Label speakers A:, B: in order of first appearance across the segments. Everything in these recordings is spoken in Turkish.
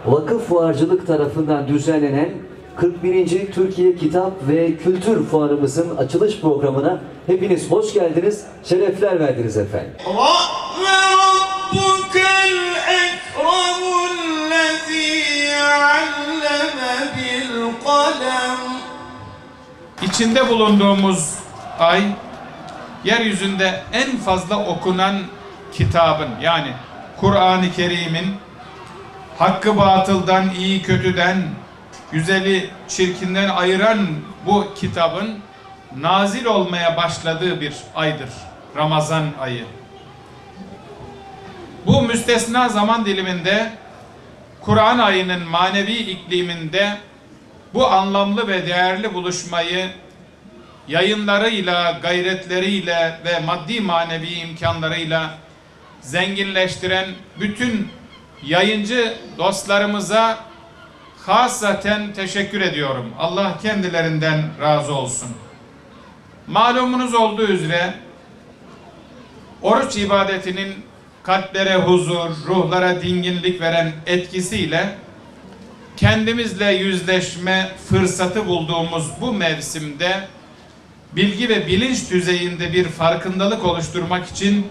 A: Vakıf Fuarcılık tarafından düzenlenen 41. Türkiye Kitap ve Kültür Fuarımızın açılış programına hepiniz hoş geldiniz, şerefler verdiniz efendim.
B: İçinde bulunduğumuz ay, yeryüzünde en fazla okunan kitabın, yani Kur'an-ı Kerim'in hakkı batıldan, iyi kötüden, güzeli çirkinden ayıran bu kitabın nazil olmaya başladığı bir aydır. Ramazan ayı. Bu müstesna zaman diliminde, Kur'an ayının manevi ikliminde bu anlamlı ve değerli buluşmayı yayınlarıyla, gayretleriyle ve maddi manevi imkanlarıyla zenginleştiren bütün yayıncı dostlarımıza hasaten teşekkür ediyorum. Allah kendilerinden razı olsun. Malumunuz olduğu üzere oruç ibadetinin kalplere huzur, ruhlara dinginlik veren etkisiyle kendimizle yüzleşme fırsatı bulduğumuz bu mevsimde bilgi ve bilinç düzeyinde bir farkındalık oluşturmak için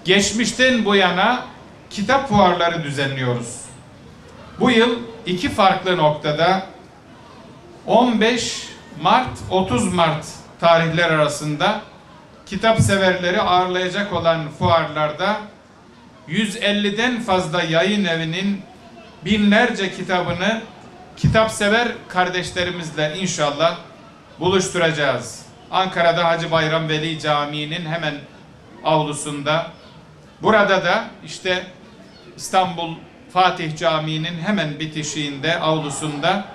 B: geçmişten bu yana kitap fuarları düzenliyoruz. Bu yıl iki farklı noktada 15 Mart 30 Mart tarihler arasında kitap severleri ağırlayacak olan fuarlarda 150'den fazla yayın evinin binlerce kitabını kitapsever kardeşlerimizle inşallah buluşturacağız. Ankara'da Hacı Bayram Veli Camii'nin hemen avlusunda, burada da işte İstanbul Fatih Camii'nin hemen bitişiğinde, avlusunda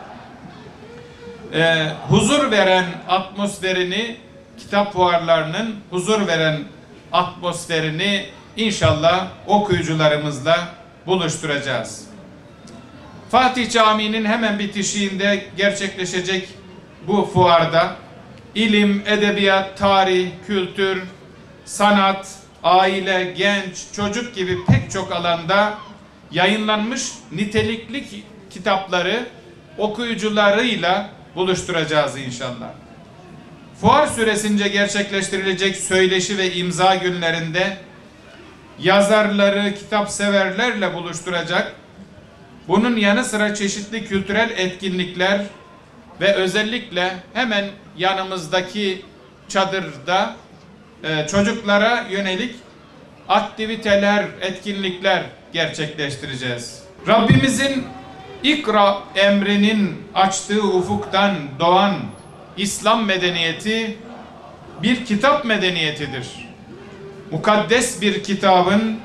B: huzur veren atmosferini, kitap fuarlarının huzur veren atmosferini inşallah okuyucularımızla buluşturacağız. Fatih Camii'nin hemen bitişiğinde gerçekleşecek bu fuarda ilim, edebiyat, tarih, kültür, sanat, aile, genç, çocuk gibi pek çok alanda yayınlanmış nitelikli kitapları okuyucularıyla buluşturacağız inşallah. Fuar süresince gerçekleştirilecek söyleşi ve imza günlerinde yazarları, kitapseverlerle buluşturacak, bunun yanı sıra çeşitli kültürel etkinlikler ve özellikle hemen yanımızdaki çadırda çocuklara yönelik aktiviteler, etkinlikler gerçekleştireceğiz. Rabbimizin İkra emrinin açtığı ufuktan doğan İslam medeniyeti bir kitap medeniyetidir. Mukaddes bir kitabın,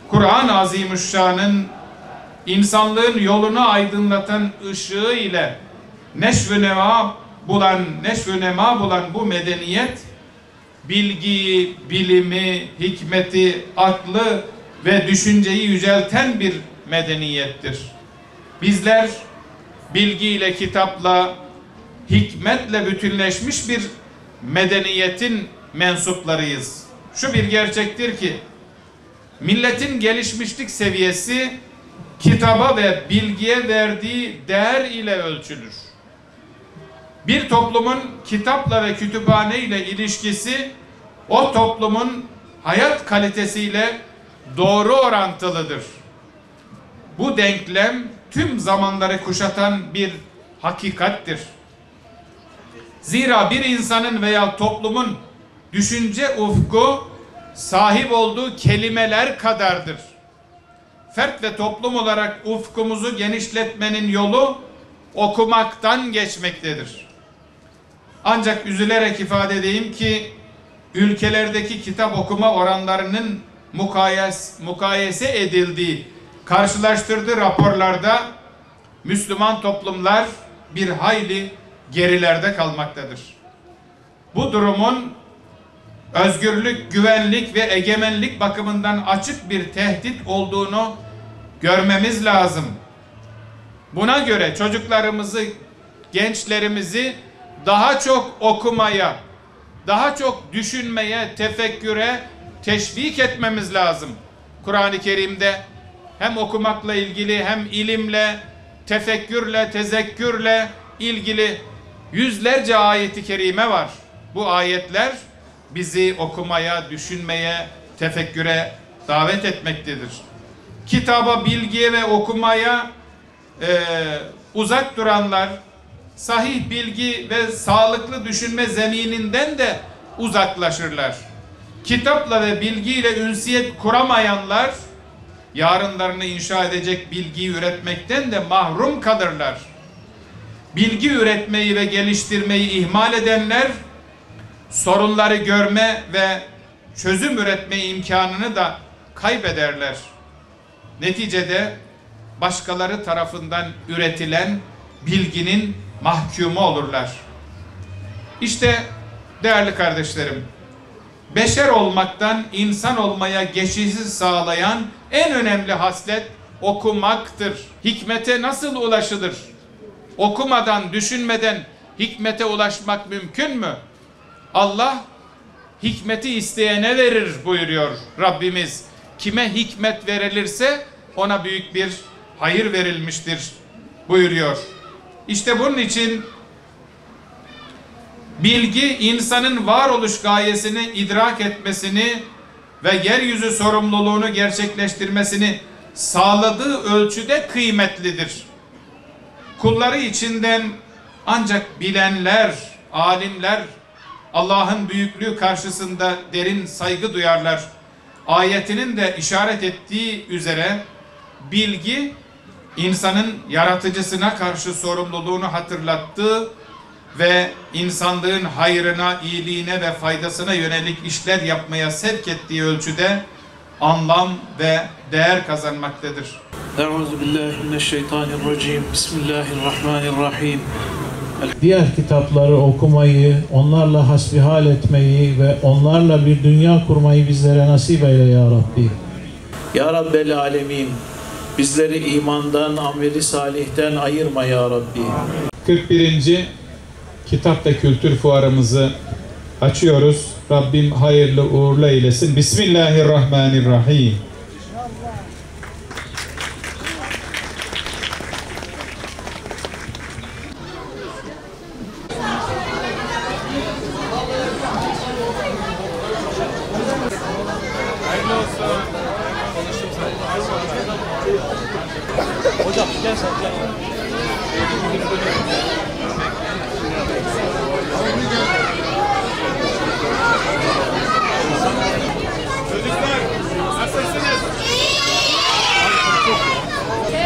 B: Kur'an-ı Azimüşşan'ın insanlığın yolunu aydınlatan ışığı ile neşv-ü nema bulan bu medeniyet bilgiyi, bilimi, hikmeti, aklı ve düşünceyi yücelten bir medeniyettir. Bizler bilgiyle, kitapla, hikmetle bütünleşmiş bir medeniyetin mensuplarıyız. Şu bir gerçektir ki milletin gelişmişlik seviyesi kitaba ve bilgiye verdiği değer ile ölçülür. Bir toplumun kitapla ve kütüphane ile ilişkisi o toplumun hayat kalitesiyle doğru orantılıdır. Bu denklem tüm zamanları kuşatan bir hakikattir. Zira bir insanın veya toplumun düşünce ufku sahip olduğu kelimeler kadardır. Fert ve toplum olarak ufkumuzu genişletmenin yolu okumaktan geçmektedir. Ancak üzülerek ifade edeyim ki ülkelerdeki kitap okuma oranlarının mukayese edildiği, karşılaştırdığı raporlarda Müslüman toplumlar bir hayli gerilerde kalmaktadır. Bu durumun özgürlük, güvenlik ve egemenlik bakımından açık bir tehdit olduğunu görmemiz lazım. Buna göre çocuklarımızı, gençlerimizi daha çok okumaya, daha çok düşünmeye, tefekküre teşvik etmemiz lazım. Kur'an-ı Kerim'de hem okumakla ilgili hem ilimle, tefekkürle, tezekkürle ilgili yüzlerce ayeti kerime var. Bu ayetler bizi okumaya, düşünmeye, tefekküre davet etmektedir. Kitaba, bilgiye ve okumaya uzak duranlar, sahih bilgi ve sağlıklı düşünme zemininden de uzaklaşırlar. Kitapla ve bilgiyle ünsiyet kuramayanlar, yarınlarını inşa edecek bilgiyi üretmekten de mahrum kalırlar. Bilgi üretmeyi ve geliştirmeyi ihmal edenler, sorunları görme ve çözüm üretme imkanını da kaybederler. Neticede başkaları tarafından üretilen bilginin mahkumu olurlar. İşte değerli kardeşlerim, beşer olmaktan insan olmaya geçişi sağlayan en önemli haslet okumaktır. Hikmete nasıl ulaşılır? Okumadan, düşünmeden hikmete ulaşmak mümkün mü? Allah hikmeti isteyene verir buyuruyor Rabbimiz. Kime hikmet verilirse ona büyük bir hayır verilmiştir buyuruyor. İşte bunun için bilgi insanın varoluş gayesini idrak etmesini ve yeryüzü sorumluluğunu gerçekleştirmesini sağladığı ölçüde kıymetlidir. Kulları içinden ancak bilenler, alimler Allah'ın büyüklüğü karşısında derin saygı duyarlar. Ayetinin de işaret ettiği üzere bilgi insanın yaratıcısına karşı sorumluluğunu hatırlattığı ve insanlığın hayrına, iyiliğine ve faydasına yönelik işler yapmaya sevk ettiği ölçüde anlam ve değer kazanmaktadır.
C: Euzubillahimineşşeytanirracim. Bismillahirrahmanirrahim.
D: Diğer kitapları okumayı, onlarla hasbihal etmeyi ve onlarla bir dünya kurmayı bizlere nasip eyle ya Rabbi.
C: Ya Rabbel Alemin, bizleri imandan, ameli salihten ayırma ya Rabbi.
B: 41. Kitap ve Kültür Fuarımızı açıyoruz. Rabbim hayırlı uğurlu eylesin. Bismillahirrahmanirrahim.
E: Hocam gel sen gel.
B: Çocuklar nasılsınız?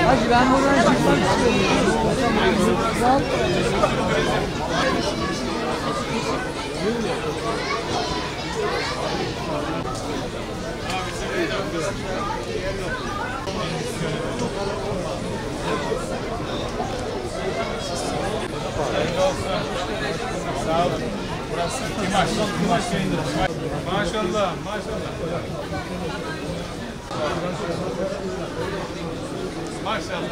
F: Hacı ben buradan çıkmak istiyorum.
B: Sağ olun. Burası Timaş. Maşallah, maşallah. Maşallah, maşallah.